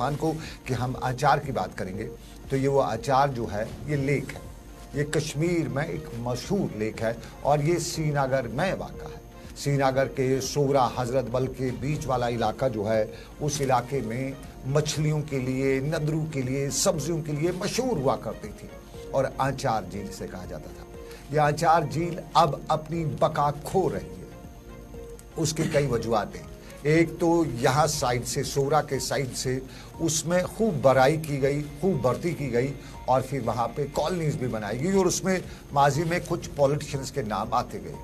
मान को कि हम आचार की बात करेंगे तो ये वो आचार जो है ये लेक है, ये कश्मीर में एक मशहूर लेक है और ये श्रीनगर में वाक़ा है। श्रीनगर के सोरा हजरत बल के बीच वाला इलाका जो है उस इलाके में मछलियों के लिए, नदरू के लिए, सब्जियों के लिए मशहूर हुआ करती थी और आचार झील से कहा जाता था। यह आचार झील अब अपनी बका खो रही है। उसकी कई वजूहत हैं। एक तो यहाँ साइड से, सोरा के साइड से उसमें खूब बराई की गई, खूब भर्ती की गई और फिर वहाँ पे कॉलोनीज भी बनाई गई और उसमें माजी में कुछ पॉलिटिशियंस के नाम आते गए।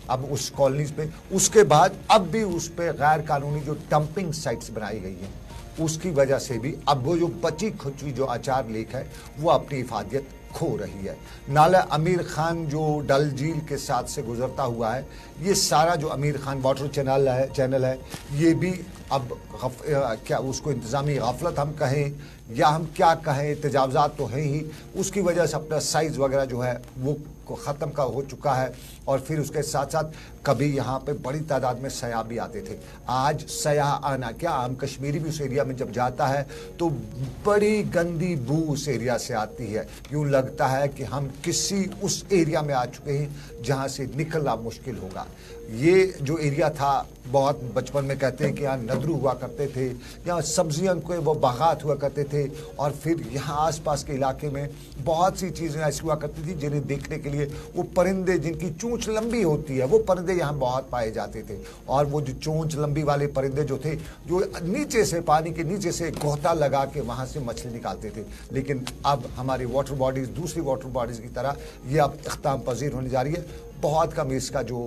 अब उस कॉलोनीज पे उसके बाद अब भी उस पे गैर कानूनी जो डंपिंग साइट्स बनाई गई हैं उसकी वजह से भी अब वो जो बची खुची जो आचार लेक है वो अपनी हिफाजत खो रही है। नाला अमीर खान जो डल झील के साथ से गुजरता हुआ है, ये सारा जो अमीर खान वाटर चैनल है ये भी अब क्या उसको इंतज़ामी गफलत हम कहें या हम क्या कहें, तजावज़ात तो हैं ही, उसकी वजह से अपना साइज़ वगैरह जो है वो ख़त्म का हो चुका है। और फिर उसके साथ साथ कभी यहाँ पे बड़ी तादाद में सयाह भी आते थे। आज सयाह आना क्या, आम कश्मीरी भी उस एरिया में जब जाता है तो बड़ी गंदी बू उस एरिया से आती है। यूँ लगता है कि हम किसी उस एरिया में आ चुके हैं जहाँ से निकलना मुश्किल होगा। ये जो एरिया था, बहुत बचपन में कहते हैं कि यहाँ नदरू हुआ करते थे, यहाँ सब्जियां के वो बागात हुआ करते थे और फिर यहाँ आसपास के इलाके में बहुत सी चीज़ें ऐसी हुआ करती थी जिन्हें देखने के लिए वो परिंदे जिनकी चोंच लंबी होती है वो परिंदे यहाँ बहुत पाए जाते थे। और वो जो चोंच लंबी वाले परिंदे जो थे जो नीचे से, पानी के नीचे से गोता लगा के वहाँ से मछली निकालते थे। लेकिन अब हमारी वाटर बॉडीज़ दूसरी वाटर बॉडीज़ की तरह ये अब इख्तिताम पजीर होने जा रही है। बहुत कम इसका जो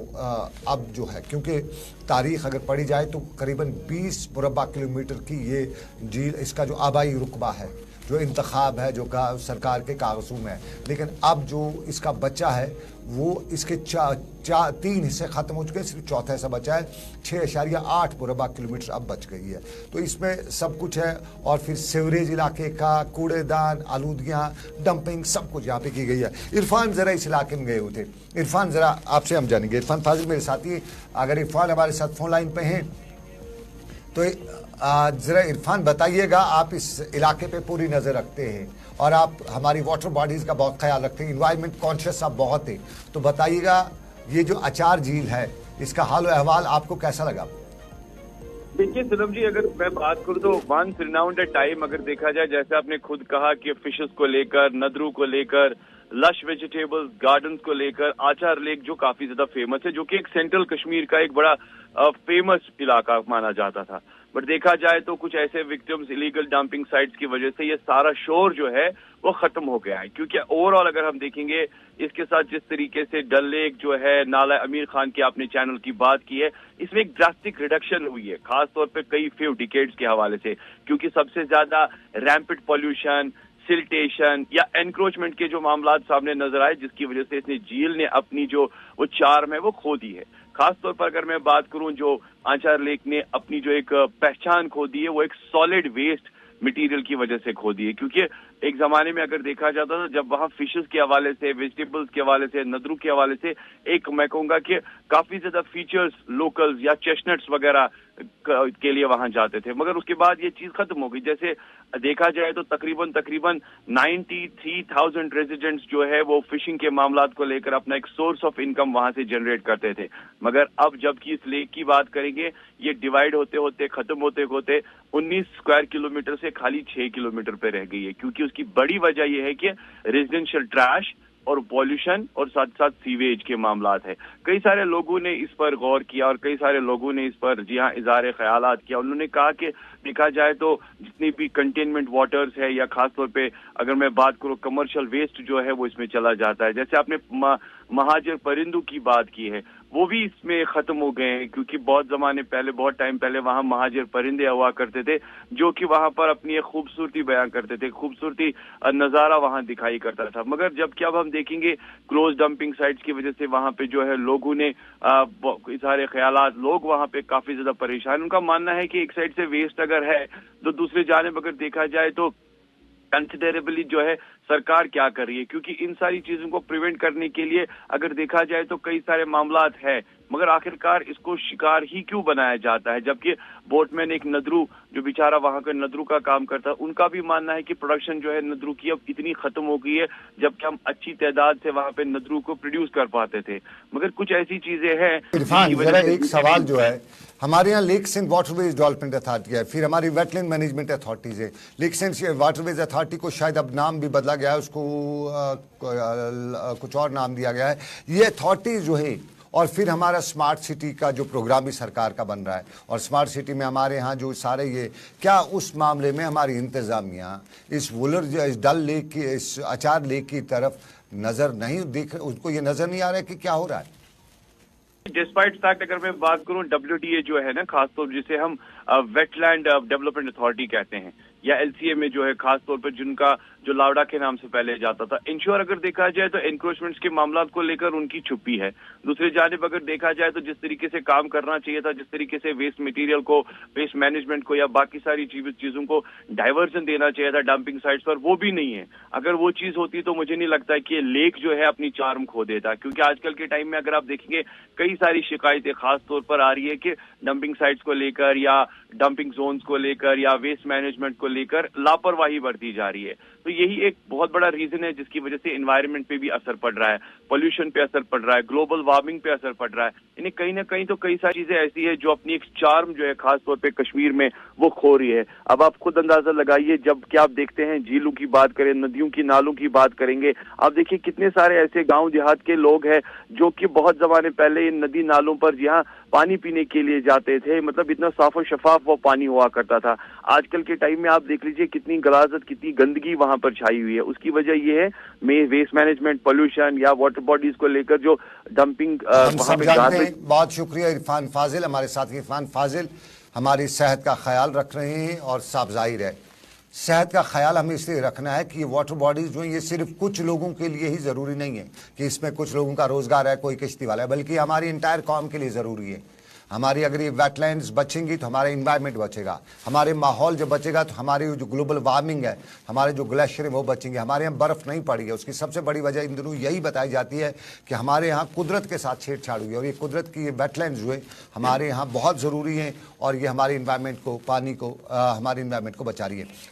अब जो है, क्योंकि तारीख़ अगर पढ़ी जाए तो करीबन 20 मुरबा किलोमीटर की ये झील, इसका जो आबाई रुकबा है, जो इंतखाब है, जो सरकार के कागज़ों में है। लेकिन अब जो इसका बचा है वो इसके 3 हिस्से ख़त्म हो चुके हैं, सिर्फ चौथा हिस्सा बचा है। 6.8 मुरबा किलोमीटर अब बच गई है। तो इसमें सब कुछ है और फिर सीवरेज इलाके का कूड़ेदान, आलूदियाँ, डंपिंग सब कुछ यहाँ पे की गई है। इरफान ज़रा इस इलाके में गए हुए थे। इरफान ज़रा आपसे हम जानेंगे। इरफान फाजिल मेरे साथी, अगर इरफान हमारे साथ फ़ोन लाइन पे हैं तो ज़रा इरफान बताइएगा, आप इस इलाके पे पूरी नज़र रखते हैं और आप हमारी वाटर बॉडीज़ का बहुत ख्याल रखते हैं, इन्वायरमेंट कॉन्शियस आप बहुत हैं, तो बताइएगा ये जो आचार झील है इसका हाल अहवाल आपको कैसा लगा? देखिए सनम जी, अगर मैं बात करूं तो वंस रिनाउंड एट टाइम अगर देखा जाए, जैसे आपने खुद कहा कि फिशेस को लेकर, नदरू को लेकर, लश वेजिटेबल्स गार्डन्स को लेकर, आचार लेक जो काफी ज्यादा फेमस है, जो कि एक सेंट्रल कश्मीर का एक बड़ा फेमस इलाका माना जाता था। बट देखा जाए तो कुछ ऐसे विक्टिम्स, इलीगल डंपिंग साइट्स की वजह से ये सारा शोर जो है वो खत्म हो गया है। क्योंकि ओवरऑल अगर हम देखेंगे इसके साथ जिस तरीके से डल लेक जो है, नाला अमीर खान की आपने चैनल की बात की है, इसमें एक ड्रास्टिक रिडक्शन हुई है, खासतौर पे कई फ्यू डिकेड्स के हवाले से। क्योंकि सबसे ज्यादा रैम्पिड पॉल्यूशन, सिल्टेशन या एनक्रोचमेंट के जो मामला सामने नजर आए, जिसकी वजह से इसने झील ने अपनी जो वो चार्म है वो खो दी है। खासतौर पर अगर मैं बात करूं, जो आचार लेक ने अपनी जो एक पहचान खो दी है वो एक सॉलिड वेस्ट मटेरियल की वजह से खो दी है। क्योंकि एक जमाने में अगर देखा जाता था, जब वहां फिशेस के हवाले से, वेजिटेबल्स के हवाले से, नदरू के हवाले से एक मैं कहूंगा कि काफी ज्यादा फीचर्स लोकल्स या चेस्टनट्स वगैरह के लिए वहां जाते थे। मगर उसके बाद ये चीज खत्म हो गई। जैसे देखा जाए तो तकरीबन 93,000 रेजिडेंट्स जो है वो फिशिंग के मामलात को लेकर अपना एक सोर्स ऑफ इनकम वहां से जनरेट करते थे। मगर अब जबकि इस लेक की बात करेंगे, ये डिवाइड होते होते, खत्म होते होते 19 स्क्वायर किलोमीटर से खाली 6 किलोमीटर पे रह गई है। क्योंकि उसकी बड़ी वजह यह है कि रेजिडेंशियल ट्रैश और पॉल्यूशन और साथ साथ सीवेज के मामलात है। कई सारे लोगों ने इस पर गौर किया और कई सारे लोगों ने इस पर जी हाँ इज़हार ख्यालात किया। उन्होंने कहा कि देखा जाए तो जितनी भी कंटेनमेंट वाटर्स है या खासतौर पे अगर मैं बात करूँ कमर्शियल वेस्ट जो है वो इसमें चला जाता है। जैसे आपने महाजर परिंदों की बात की है, वो भी इसमें खत्म हो गए हैं। क्योंकि बहुत जमाने पहले, बहुत टाइम पहले वहां महाजर परिंदे हुआ करते थे जो कि वहां पर अपनी एक खूबसूरती बयां करते थे, खूबसूरती नजारा वहां दिखाई करता था। मगर जबकि अब हम देखेंगे क्लोज डंपिंग साइट्स की वजह से वहां पे जो है लोगों ने इज़हार ख्यालात, लोग वहां पे काफी ज्यादा परेशान। उनका मानना है कि एक साइड से वेस्ट अगर है तो दूसरी जानिब अगर देखा जाए तो कंसिडरेबली जो है सरकार क्या कर रही है, क्योंकि इन सारी चीजों को प्रिवेंट करने के लिए अगर देखा जाए तो कई सारे मामलात है, मगर आखिरकार इसको शिकार ही क्यों बनाया जाता है। जबकि बोटमैन एक नदरू जो बेचारा वहां के नदरू का काम करता है, उनका भी मानना है कि प्रोडक्शन जो है नदरू की अब इतनी खत्म हो गई है, जबकि हम अच्छी तादाद से वहां पे नदरू को प्रोड्यूस कर पाते थे। मगर कुछ ऐसी चीजें हैं इरफान, जरा एक सवाल जो है, हमारे यहाँ lakes and waterways development authority है, फिर हमारी वेटलैंड मैनेजमेंट अथॉरिटीज है। लेक्स एंड वाटरवेज अथॉरिटी को शायद अब नाम भी बदला गया है, उसको कुछ और नाम दिया गया है। ये अथॉरिटी जो है, और फिर हमारा स्मार्ट सिटी का जो प्रोग्राम भी सरकार का बन रहा है, और स्मार्ट सिटी में हमारे यहाँ जो सारे ये, क्या उस मामले में हमारी इंतजामिया इस वुलर इस डल लेक की, इस आचार लेक की तरफ नजर नहीं देख, उसको ये नजर नहीं आ रहा है कि क्या हो रहा है? डिस्पाइट फैक्ट अगर मैं बात करूं, WDA जो है ना, खासतौर जिसे हम वेटलैंड डेवलपमेंट अथॉरिटी कहते हैं, या LCA में जो है खासतौर पर जिनका जो लावडा के नाम से पहले जाता था, इंश्योर अगर देखा जाए तो एनक्रोचमेंट्स के मामलों को लेकर उनकी चुप्पी है। दूसरी जानिब अगर देखा जाए तो जिस तरीके से काम करना चाहिए था, जिस तरीके से वेस्ट मटेरियल को, वेस्ट मैनेजमेंट को या बाकी सारी चीजों को डाइवर्जन देना चाहिए था डंपिंग साइट्स पर, वो भी नहीं है। अगर वो चीज होती तो मुझे नहीं लगता कि लेक जो है अपनी चार्म खो देता, क्योंकि आजकल के टाइम में अगर आप देखेंगे कई सारी शिकायतें खास तौर पर आ रही है कि डंपिंग साइट्स को लेकर या डंपिंग जोन्स को लेकर या वेस्ट मैनेजमेंट को लेकर लापरवाही बरती जा रही है। तो यही एक बहुत बड़ा रीजन है जिसकी वजह से एनवायरनमेंट पे भी असर पड़ रहा है, पोल्यूशन पे असर पड़ रहा है, ग्लोबल वार्मिंग पे असर पड़ रहा है। यानी कहीं ना कहीं तो कई सारी चीजें ऐसी है जो अपनी एक चार्म जो है खास तौर पे कश्मीर में वो खो रही है। अब आप खुद अंदाजा लगाइए, जब कि आप देखते हैं झीलों की बात करें, नदियों की नालों की बात करेंगे, आप देखिए कितने सारे ऐसे गांव देहात के लोग हैं जो कि बहुत जमाने पहले इन नदी नालों पर जहाँ पानी पीने के लिए जाते थे, मतलब इतना साफ और शफाफ वो पानी हुआ करता था। आजकल के टाइम में आप देख लीजिए कितनी गलाजत, कितनी गंदगी वहां पर छाई हुई है। उसकी वजह ये है वेस्ट मैनेजमेंट, पोल्यूशन या वाटर बॉडीज को लेकर जो डंपिंग वहां पे। बहुत शुक्रिया इरफान फाजिल, हमारे साथ इरफान फाजिल हमारी सेहत का ख्याल रख रहे हैं। और साफ जाहिर है सेहत का ख्याल हमें इसलिए रखना है कि ये वाटर बॉडीज जो हैं ये सिर्फ कुछ लोगों के लिए ही ज़रूरी नहीं है कि इसमें कुछ लोगों का रोज़गार है, कोई किश्ती वाला है, बल्कि हमारी इंटायर कौम के लिए ज़रूरी है। हमारी अगर ये वेटलैंड्स बचेंगी तो हमारा इन्वायरमेंट बचेगा, हमारे माहौल जब बचेगा तो हमारी जो ग्लोबल वार्मिंग है, हमारे जो ग्लेशियर है वो बचेंगे। हमारे यहाँ बर्फ़ नहीं पड़ी है, उसकी सबसे बड़ी वजह इन दिनों यही बताई जाती है कि हमारे यहाँ कुदरत के साथ छेड़छाड़ हुई है। और ये कुदरत की ये वेटलैंड्स जो है हमारे यहाँ बहुत ज़रूरी हैं और ये हमारे इन्वायरमेंट को, पानी को, हमारे इन्वायरमेंट को बचा रही है।